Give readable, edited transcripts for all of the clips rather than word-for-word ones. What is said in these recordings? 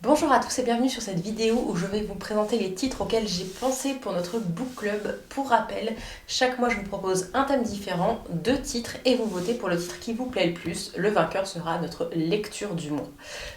Bonjour à tous et bienvenue sur cette vidéo où je vais vous présenter les titres auxquels j'ai pensé pour notre book club. Pour rappel, chaque mois je vous propose un thème différent, 2 titres et vous votez pour le titre qui vous plaît le plus. Le vainqueur sera notre lecture du mois.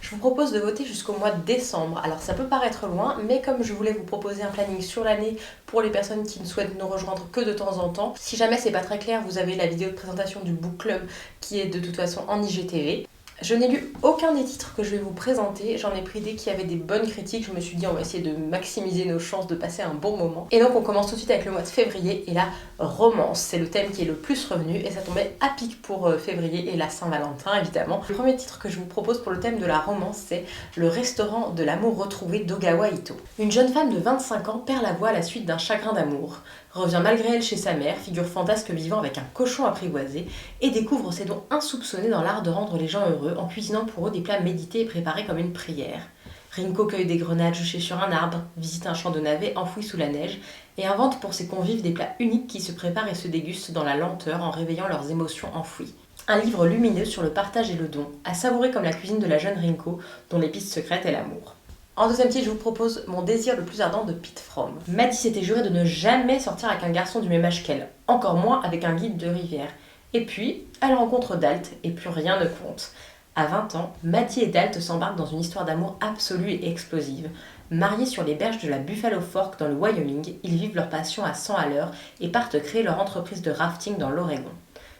Je vous propose de voter jusqu'au mois de décembre. Alors ça peut paraître loin, mais comme je voulais vous proposer un planning sur l'année pour les personnes qui ne souhaitent nous rejoindre que de temps en temps, si jamais c'est pas très clair, vous avez la vidéo de présentation du book club qui est de toute façon en IGTV. Je n'ai lu aucun des titres que je vais vous présenter, j'en ai pris des qui avaient des bonnes critiques, je me suis dit on va essayer de maximiser nos chances de passer un bon moment. Et donc on commence tout de suite avec le mois de février et la romance, c'est le thème qui est le plus revenu et ça tombait à pic pour février et la Saint-Valentin évidemment. Le premier titre que je vous propose pour le thème de la romance c'est Le restaurant de l'amour retrouvé d'Ogawa Ito. Une jeune femme de 25 ans perd la voix à la suite d'un chagrin d'amour, revient malgré elle chez sa mère, figure fantasque vivant avec un cochon apprivoisé, et découvre ses dons insoupçonnés dans l'art de rendre les gens heureux en cuisinant pour eux des plats médités et préparés comme une prière. Rinko cueille des grenades juchées sur un arbre, visite un champ de navets enfoui sous la neige, et invente pour ses convives des plats uniques qui se préparent et se dégustent dans la lenteur en réveillant leurs émotions enfouies. Un livre lumineux sur le partage et le don, à savourer comme la cuisine de la jeune Rinko, dont l'épice secrète est l'amour. En deuxième titre, je vous propose Mon désir le plus ardent de Pete Fromm. Maddie s'était jurée de ne jamais sortir avec un garçon du même âge qu'elle, encore moins avec un guide de rivière. Et puis, elle rencontre Dalt et plus rien ne compte. À 20 ans, Maddie et Dalt s'embarquent dans une histoire d'amour absolue et explosive. Mariés sur les berges de la Buffalo Fork dans le Wyoming, ils vivent leur passion à 100 à l'heure et partent créer leur entreprise de rafting dans l'Oregon.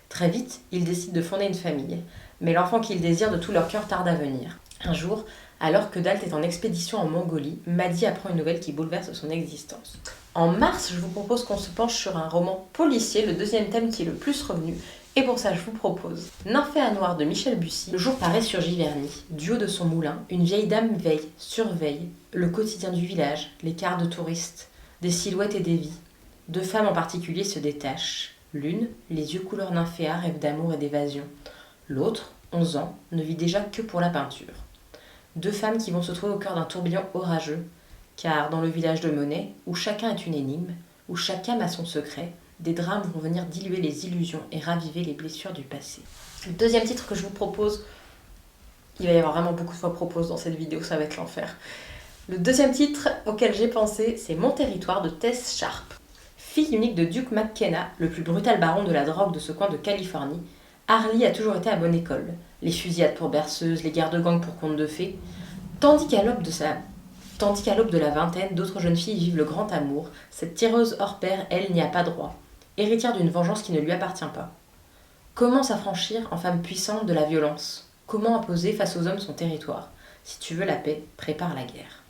Très vite, ils décident de fonder une famille. Mais l'enfant qu'ils désirent de tout leur cœur tarde à venir. Un jour, alors que Dalt est en expédition en Mongolie, Maddie apprend une nouvelle qui bouleverse son existence. En mars, je vous propose qu'on se penche sur un roman policier, le deuxième thème qui est le plus revenu, et pour ça je vous propose Nymphéa noire de Michel Bussy. Le jour paraît sur Giverny. Du haut de son moulin, une vieille dame veille, surveille, le quotidien du village, les quarts de touristes, des silhouettes et des vies. 2 femmes en particulier se détachent. L'une, les yeux couleur Nymphéa, rêve d'amour et d'évasion. L'autre, 11 ans, ne vit déjà que pour la peinture. 2 femmes qui vont se trouver au cœur d'un tourbillon orageux, car dans le village de Monet, où chacun est une énigme, où chaque âme a son secret, des drames vont venir diluer les illusions et raviver les blessures du passé. Le deuxième titre que je vous propose, il va y avoir vraiment beaucoup de fois propose dans cette vidéo, ça va être l'enfer. Le deuxième titre auquel j'ai pensé, c'est Mon territoire de Tess Sharp. Fille unique de Duke McKenna, le plus brutal baron de la drogue de ce coin de Californie, Harley a toujours été à bonne école. Les fusillades pour berceuses, les guerres de gang pour contes de fées. Tandis qu'à l'aube de la vingtaine, d'autres jeunes filles vivent le grand amour, cette tireuse hors pair, elle, n'y a pas droit. Héritière d'une vengeance qui ne lui appartient pas. Comment s'affranchir en femme puissante de la violence? Comment imposer face aux hommes son territoire? Si tu veux la paix, prépare la guerre.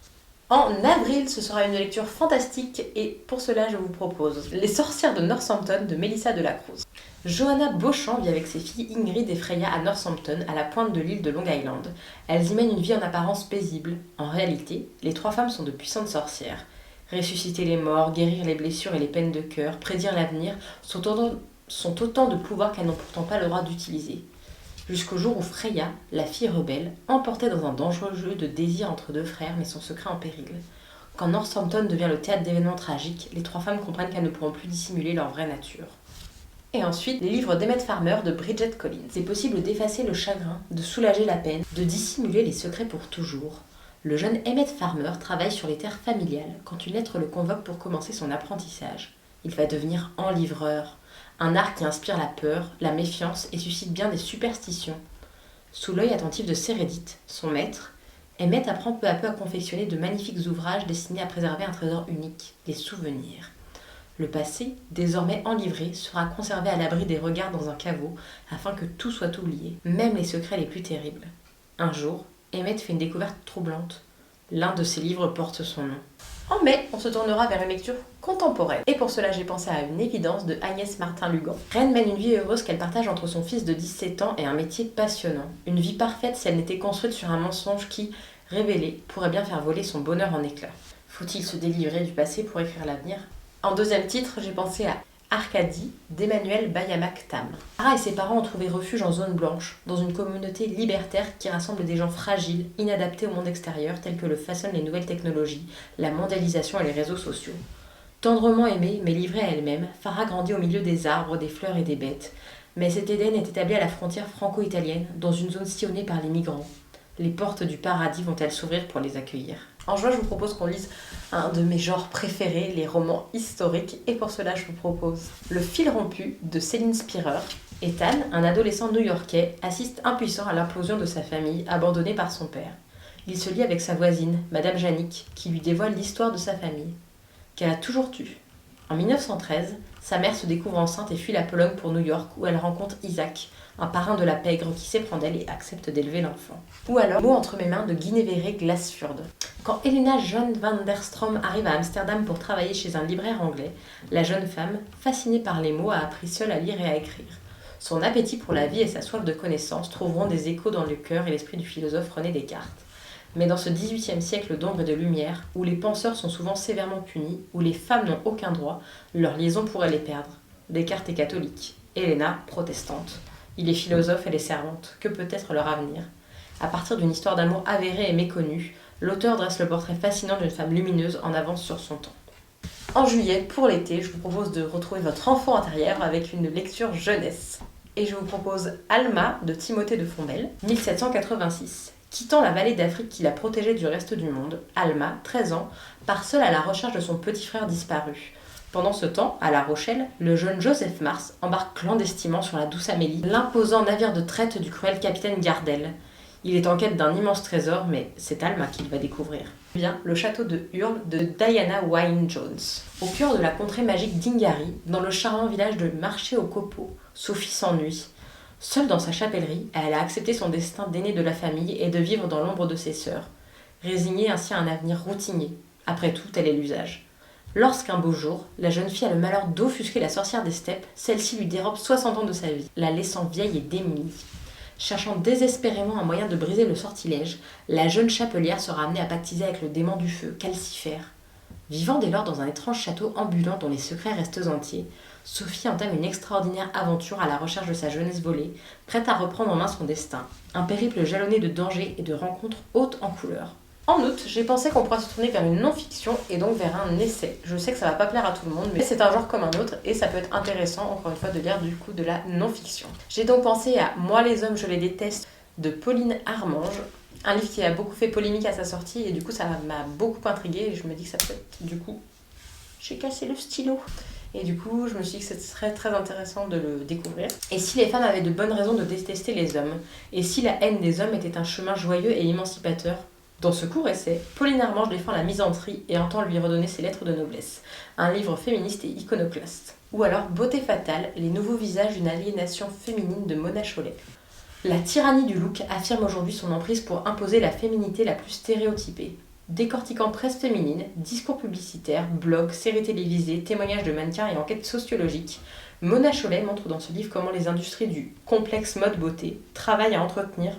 En avril, ce sera une lecture fantastique et pour cela, je vous propose Les sorcières de Northampton de Mélissa Delacruz. Johanna Beauchamp vit avec ses filles Ingrid et Freya à Northampton, à la pointe de l'île de Long Island. Elles y mènent une vie en apparence paisible. En réalité, les 3 femmes sont de puissantes sorcières. Ressusciter les morts, guérir les blessures et les peines de cœur, prédire l'avenir sont autant de pouvoirs qu'elles n'ont pourtant pas le droit d'utiliser. Jusqu'au jour où Freya, la fille rebelle, emportée dans un dangereux jeu de désir entre 2 frères, met son secret en péril. Quand Northampton devient le théâtre d'événements tragiques, les 3 femmes comprennent qu'elles ne pourront plus dissimuler leur vraie nature. Et ensuite, les livres d'Emmett Farmer de Bridget Collins. C'est possible d'effacer le chagrin, de soulager la peine, de dissimuler les secrets pour toujours. Le jeune Emmett Farmer travaille sur les terres familiales quand une lettre le convoque pour commencer son apprentissage. Il va devenir enlivreur, un art qui inspire la peur, la méfiance et suscite bien des superstitions. Sous l'œil attentif de Sérédith, son maître, Emmett apprend peu à peu à confectionner de magnifiques ouvrages destinés à préserver un trésor unique, les souvenirs. Le passé, désormais enivré, sera conservé à l'abri des regards dans un caveau afin que tout soit oublié, même les secrets les plus terribles. Un jour, Emmett fait une découverte troublante. L'un de ses livres porte son nom. En mai, on se tournera vers une lecture contemporaine. Et pour cela, j'ai pensé à Une évidence de Agnès Martin-Lugan. Reine mène une vie heureuse qu'elle partage entre son fils de 17 ans et un métier passionnant. Une vie parfaite si elle n'était construite sur un mensonge qui, révélé, pourrait bien faire voler son bonheur en éclats. Faut-il se délivrer du passé pour écrire l'avenir? En deuxième titre, j'ai pensé à Arcadie d'Emmanuel Bayamak Tam. Sarah et ses parents ont trouvé refuge en zone blanche, dans une communauté libertaire qui rassemble des gens fragiles, inadaptés au monde extérieur, tels que le façonnent les nouvelles technologies, la mondialisation et les réseaux sociaux. Tendrement aimée, mais livrée à elle-même, Farah grandit au milieu des arbres, des fleurs et des bêtes. Mais cet Éden est établi à la frontière franco-italienne, dans une zone sillonnée par les migrants. Les portes du paradis vont-elles s'ouvrir pour les accueillir? En juin, je vous propose qu'on lise un de mes genres préférés, les romans historiques, et pour cela, je vous propose Le fil rompu de Céline Spierer. Ethan, un adolescent new-yorkais, assiste impuissant à l'implosion de sa famille, abandonnée par son père. Il se lie avec sa voisine, Madame Janick, qui lui dévoile l'histoire de sa famille, qu'elle a toujours tue. En 1913, sa mère se découvre enceinte et fuit la Pologne pour New York, où elle rencontre Isaac, un parrain de la pègre qui s'éprend d'elle et accepte d'élever l'enfant. Ou alors, Mot entre mes mains de Guinevere Glasfjord. Quand Helena John van der Stroom arrive à Amsterdam pour travailler chez un libraire anglais, la jeune femme, fascinée par les mots, a appris seule à lire et à écrire. Son appétit pour la vie et sa soif de connaissance trouveront des échos dans le cœur et l'esprit du philosophe René Descartes. Mais dans ce XVIIIe siècle d'ombre et de lumière, où les penseurs sont souvent sévèrement punis, où les femmes n'ont aucun droit, leur liaison pourrait les perdre. Descartes est catholique, Helena protestante. Il est philosophe, elle est servante. Que peut être leur avenir? À partir d'une histoire d'amour avérée et méconnue, l'auteur dresse le portrait fascinant d'une femme lumineuse en avance sur son temps. En juillet, pour l'été, je vous propose de retrouver votre enfant intérieur avec une lecture jeunesse. Et je vous propose Alma de Timothée de Fombelle, 1786. Quittant la vallée d'Afrique qui la protégeait du reste du monde, Alma, 13 ans, part seule à la recherche de son petit frère disparu. Pendant ce temps, à La Rochelle, le jeune Joseph Mars embarque clandestinement sur la Douce Amélie, l'imposant navire de traite du cruel capitaine Gardel. Il est en quête d'un immense trésor, mais c'est Alma qu'il va découvrir. Bien, le château de Hurle de Diana Wynne-Jones. Au cœur de la contrée magique d'Ingari, dans le charmant village de Marché aux Copeaux, Sophie s'ennuie. Seule dans sa chapellerie, elle a accepté son destin d'aînée de la famille et de vivre dans l'ombre de ses sœurs, résignée ainsi à un avenir routinier. Après tout, tel est l'usage. Lorsqu'un beau jour, la jeune fille a le malheur d'offusquer la sorcière des steppes, celle-ci lui dérobe 60 ans de sa vie, la laissant vieille et démunie. Cherchant désespérément un moyen de briser le sortilège, la jeune chapelière sera amenée à pactiser avec le démon du feu, Calcifère. Vivant dès lors dans un étrange château ambulant dont les secrets restent entiers, Sophie entame une extraordinaire aventure à la recherche de sa jeunesse volée, prête à reprendre en main son destin. Un périple jalonné de dangers et de rencontres hautes en couleurs. En août, j'ai pensé qu'on pourrait se tourner vers une non-fiction et donc vers un essai. Je sais que ça va pas plaire à tout le monde, mais c'est un genre comme un autre et ça peut être intéressant, encore une fois, de lire du coup de la non-fiction. J'ai donc pensé à Moi les hommes, je les déteste de Pauline Armange, un livre qui a beaucoup fait polémique à sa sortie et du coup ça m'a beaucoup intriguée et je me dis que ça peut être, du coup, j'ai cassé le stylo. Et du coup, je me suis dit que ce serait très intéressant de le découvrir. Et si les femmes avaient de bonnes raisons de détester les hommes, et si la haine des hommes était un chemin joyeux et émancipateur? Dans ce court essai, Pauline Armange défend la misandrie et entend lui redonner ses lettres de noblesse, un livre féministe et iconoclaste. Ou alors Beauté fatale, les nouveaux visages d'une aliénation féminine de Mona Chollet. La tyrannie du look affirme aujourd'hui son emprise pour imposer la féminité la plus stéréotypée. Décortiquant presse féminine, discours publicitaires, blogs, séries télévisées, témoignages de mannequins et enquêtes sociologiques, Mona Chollet montre dans ce livre comment les industries du complexe mode beauté travaillent à entretenir,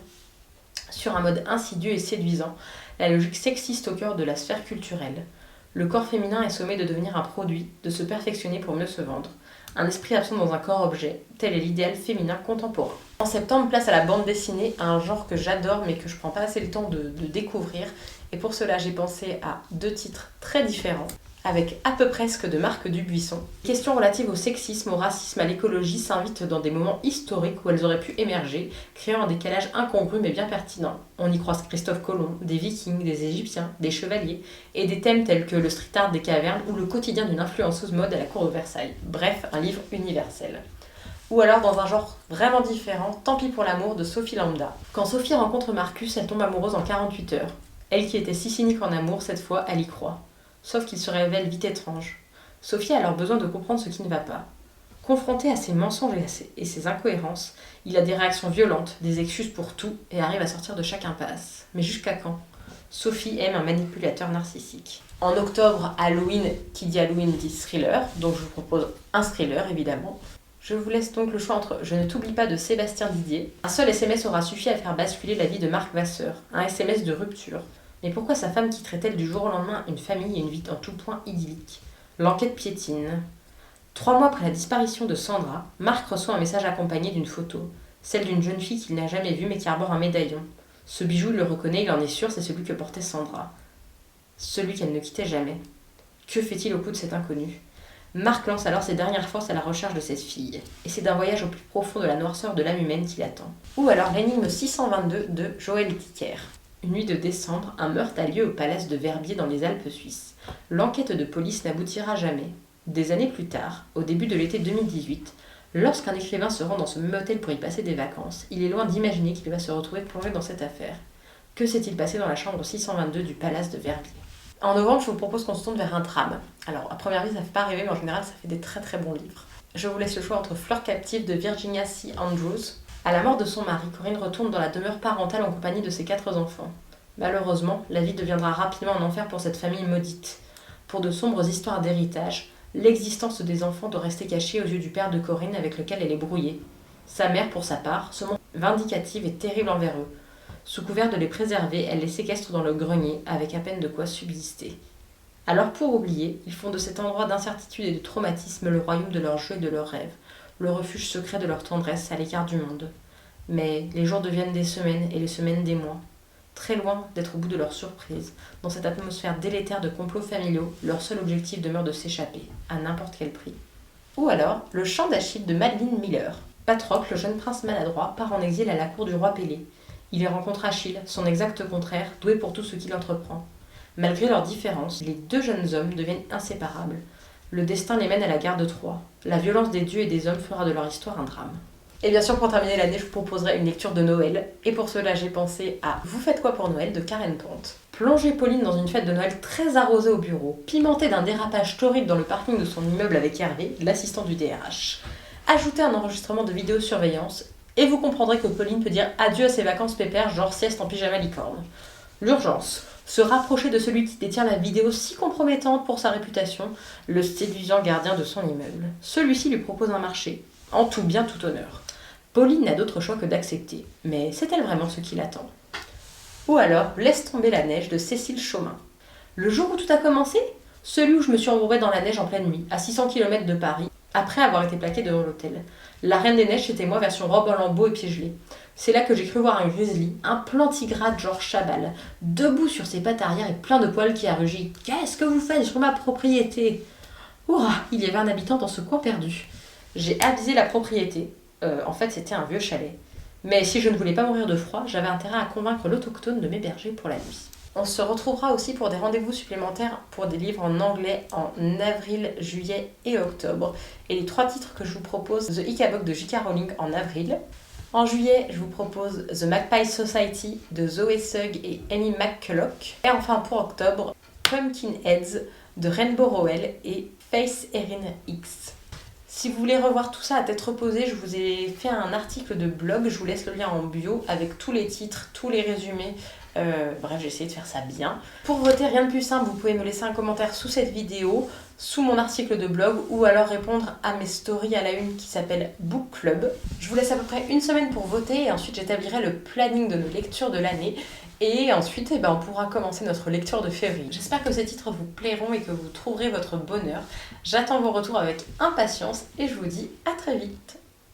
sur un mode insidieux et séduisant, la logique sexiste au cœur de la sphère culturelle. Le corps féminin est sommé de devenir un produit, de se perfectionner pour mieux se vendre. Un esprit absent dans un corps-objet, tel est l'idéal féminin contemporain. En septembre, place à la bande dessinée, un genre que j'adore mais que je prends pas assez le temps de découvrir. Et pour cela, j'ai pensé à 2 titres très différents, avec À peu presque de Marc Dubuisson. Questions relatives au sexisme, au racisme, à l'écologie s'invitent dans des moments historiques où elles auraient pu émerger, créant un décalage incongru mais bien pertinent. On y croise Christophe Colomb, des Vikings, des Égyptiens, des chevaliers, et des thèmes tels que le street art des cavernes ou le quotidien d'une influenceuse mode à la cour de Versailles. Bref, un livre universel. Ou alors dans un genre vraiment différent, Tant pis pour l'amour de Sophie Lambda. Quand Sophie rencontre Marcus, elle tombe amoureuse en 48 heures. Elle qui était si cynique en amour, cette fois, elle y croit. Sauf qu'il se révèle vite étrange. Sophie a alors besoin de comprendre ce qui ne va pas. Confronté à ses mensonges et ses incohérences, il a des réactions violentes, des excuses pour tout et arrive à sortir de chaque impasse. Mais jusqu'à quand? Sophie aime un manipulateur narcissique. En octobre, Halloween, qui dit Halloween dit thriller, donc je vous propose un thriller évidemment. Je vous laisse donc le choix entre Je ne t'oublie pas de Sébastien Didier. Un seul SMS aura suffi à faire basculer la vie de Marc Vasseur, un SMS de rupture. Mais pourquoi sa femme quitterait-elle du jour au lendemain une famille et une vie en tout point idyllique? L'enquête piétine. 3 mois après la disparition de Sandra, Marc reçoit un message accompagné d'une photo, celle d'une jeune fille qu'il n'a jamais vue mais qui arbore un médaillon. Ce bijou, il le reconnaît, il en est sûr, c'est celui que portait Sandra. Celui qu'elle ne quittait jamais. Que fait-il au cou de cet inconnu? Marc lance alors ses dernières forces à la recherche de cette fille, et c'est d'un voyage au plus profond de la noirceur de l'âme humaine qu'il attend. Ou alors l'énigme 622 de Joël Dicker. Une nuit de décembre, un meurtre a lieu au palace de Verbier dans les Alpes suisses. L'enquête de police n'aboutira jamais. Des années plus tard, au début de l'été 2018, lorsqu'un écrivain se rend dans ce même hôtel pour y passer des vacances, il est loin d'imaginer qu'il va se retrouver plongé dans cette affaire. Que s'est-il passé dans la chambre 622 du palace de Verbier ? En novembre, je vous propose qu'on se tourne vers un drame. Alors, à première vue, ça ne fait pas rêver, mais en général, ça fait des très très bons livres. Je vous laisse le choix entre Fleur captive de Virginia C. Andrews. À la mort de son mari, Corinne retourne dans la demeure parentale en compagnie de ses 4 enfants. Malheureusement, la vie deviendra rapidement un enfer pour cette famille maudite. Pour de sombres histoires d'héritage, l'existence des enfants doit rester cachée aux yeux du père de Corinne avec lequel elle est brouillée. Sa mère, pour sa part, se montre vindicative et terrible envers eux. Sous couvert de les préserver, elle les séquestre dans le grenier, avec à peine de quoi subsister. Alors pour oublier, ils font de cet endroit d'incertitude et de traumatisme le royaume de leurs jeux et de leurs rêves, le refuge secret de leur tendresse à l'écart du monde. Mais les jours deviennent des semaines et les semaines des mois. Très loin d'être au bout de leur surprise, dans cette atmosphère délétère de complots familiaux, leur seul objectif demeure de s'échapper, à n'importe quel prix. Ou alors, le chant d'Achille de Madeline Miller. Patrocle, le jeune prince maladroit, part en exil à la cour du roi Pélée. Il y rencontre Achille, son exact contraire, doué pour tout ce qu'il entreprend. Malgré leurs différences, les 2 jeunes hommes deviennent inséparables. Le destin les mène à la guerre de Troie. La violence des dieux et des hommes fera de leur histoire un drame. Et bien sûr, pour terminer l'année, je vous proposerai une lecture de Noël. Et pour cela, j'ai pensé à Vous faites quoi pour Noël de Karen Pont. Plongez Pauline dans une fête de Noël très arrosée au bureau, pimentée d'un dérapage torride dans le parking de son immeuble avec Hervé, l'assistant du DRH. Ajoutez un enregistrement de vidéosurveillance et vous comprendrez que Pauline peut dire adieu à ses vacances pépères, genre sieste en pyjama licorne. L'urgence, se rapprocher de celui qui détient la vidéo si compromettante pour sa réputation, le séduisant gardien de son immeuble. Celui-ci lui propose un marché, en tout bien tout honneur. Pauline n'a d'autre choix que d'accepter, mais c'est-elle vraiment ce qui l'attend ? Ou alors, Laisse tomber la neige de Cécile Chaumin. Le jour où tout a commencé ? Celui où je me suis embourbée dans la neige en pleine nuit, à 600 km de Paris, après avoir été plaquée devant l'hôtel. La Reine des Neiges, c'était moi, version robe en lambeaux et pieds gelés. C'est là que j'ai cru voir un grizzly, un plantigrade genre Chabal, debout sur ses pattes arrière et plein de poils qui a rugi. « Qu'est-ce que vous faites sur ma propriété ?» Hurrah, il y avait un habitant dans ce coin perdu. J'ai avisé la propriété. En fait, c'était un vieux chalet. Mais si je ne voulais pas mourir de froid, j'avais intérêt à convaincre l'autochtone de m'héberger pour la nuit. On se retrouvera aussi pour des rendez-vous supplémentaires pour des livres en anglais en avril, juillet et octobre. Et les 3 titres que je vous propose, The Ichabod de J.K. Rowling en avril. En juillet, je vous propose The Magpie Society de Zoé Sugg et Amy McCulloch. Et enfin pour octobre, Pumpkinheads de Rainbow Rowell et Faith Erin X. Si vous voulez revoir tout ça à tête reposée, je vous ai fait un article de blog, je vous laisse le lien en bio avec tous les titres, tous les résumés. Bref, j'ai essayé de faire ça bien. Pour voter, rien de plus simple, vous pouvez me laisser un commentaire sous cette vidéo, sous mon article de blog, ou alors répondre à mes stories à la une qui s'appelle Book Club. Je vous laisse à peu près une semaine pour voter et ensuite j'établirai le planning de nos lectures de l'année. Et ensuite, on pourra commencer notre lecture de février. J'espère que ces titres vous plairont et que vous trouverez votre bonheur. J'attends vos retours avec impatience et je vous dis à très vite.